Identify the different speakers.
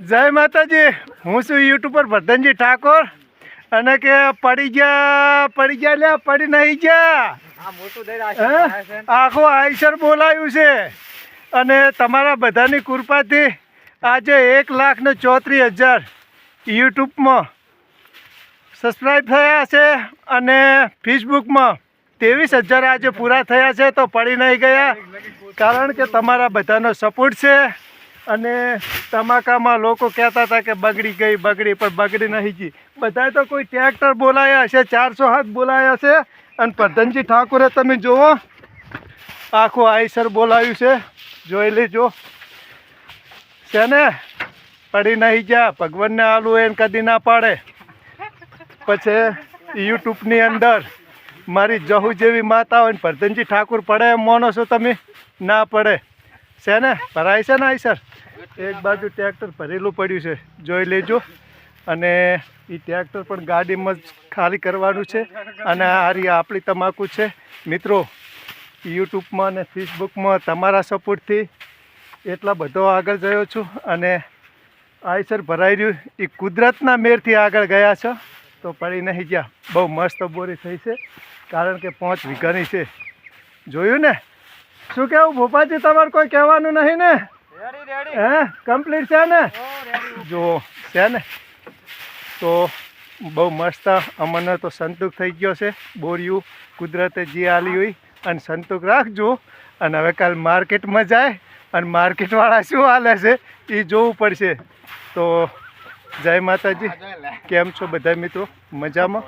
Speaker 1: જય માતાજી, હું છું યુટ્યુબર વર્ધનજી ઠાકોર અને કે પડી ગયા લે પડી નહીં ગયા આખો આઈસર બોલાયું છે અને તમારા બધાની કૃપાથી આજે 1,34,000 યુટ્યુબમાં સબસ્ક્રાઈબ થયા છે અને ફેસબુકમાં 23,000 આજે પૂરા થયા છે. તો પડી નહીં ગયા કારણ કે તમારા બધાનો સપોર્ટ છે. અને તમાકામાં લોકો કહેતા હતા કે બગડી પણ બગડી નહીં ગઈ. બધાએ તો કોઈ ટ્રેક્ટર બોલાયા હશે, 400 હાથ બોલાયા છે અને વર્ધનજી ઠાકોરે તમે જુઓ આખું આઈસર બોલાવ્યું છે, જોઈ લેજો છે ને. પડી નહીં ગયા, ભગવાનને આલું એને કદી ના પાડે. પછી યુટ્યુબની અંદર મારી જહુ જેવી માતા હોય ને વર્ધનજી ઠાકોર પડે એમ માનો છો તમે? ના પડે છે ને. ભરાય છે ને આઈસર. એક બાજુ ટ્રેક્ટર ભરેલું પડ્યું છે, જોઈ લેજો. અને એ ટ્રેક્ટર પણ ગાડીમાં જ ખાલી કરવાનું છે. અને આ રહી આપણી તમાકુ છે. મિત્રો, યુટ્યુબમાં અને ફેસબુકમાં તમારા સપોર્ટથી એટલા બધો આગળ ગયો છું. અને આઈસર ભરાઈ રહ્યું એ કુદરતના મેરથી આગળ ગયા છો. તો પડી નહીં ગયા. બહુ મસ્ત બોરી થઈ છે કારણ કે 5 વીઘાની છે. જોયું ને? શું કહેવું ભોપાજી, તમારે કોઈ કહેવાનું નહીં ને? હે, કમ્પ્લીટ છે ને? જો છે ને. તો બહુ મસ્ત અમને તો સંતુક થઈ ગયો છે. બોરિયું કુદરતે જે આલી હોય અને સંતુક રાખજો. અને હવે કાલ માર્કેટમાં જાય અને માર્કેટવાળા શું હાલે છે એ જોવું પડશે. તો જય માતાજી. કેમ છો બધા મિત્રો? મજામાં?